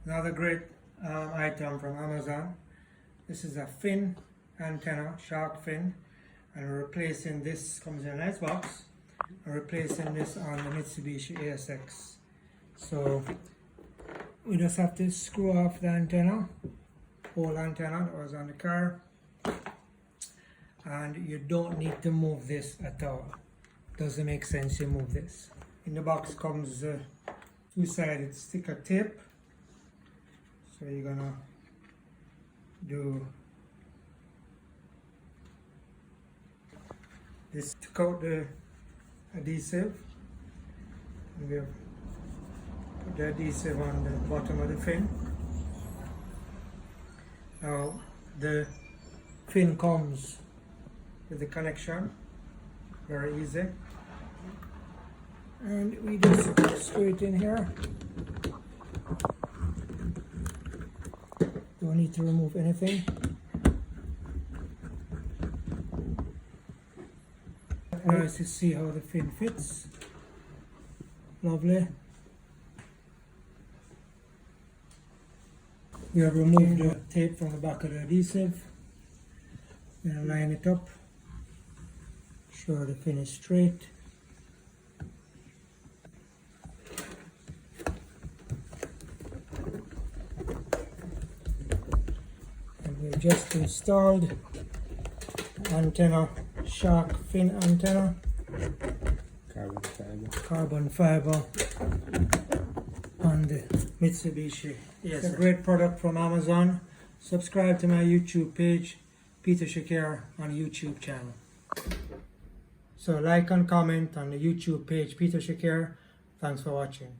Another great item from Amazon. This is a fin antenna, shark fin, and we're replacing this, comes in a nice box, and replacing this on the Mitsubishi ASX. So we just have to screw off the antenna, whole antenna that was on the car, and you don't need to move this at all. Doesn't make sense you move this. In the box comes two-sided sticker tape. So you're gonna do this to coat the adhesive. And we'll put the adhesive on the bottom of the fin. Now the fin comes with the connection, very easy. And we just screw it in here. Don't need to remove anything. Nice to see how the fin fits. Lovely. We have removed the tape from the back of the adhesive. Gonna line it up. Sure the fin is straight. We've just installed antenna, shark fin antenna, carbon fiber on the Mitsubishi. Yes, it's a great product from Amazon. Subscribe to my YouTube page, Peter Shakir, on the YouTube channel. So like and comment on the YouTube page, Peter Shakir. Thanks for watching.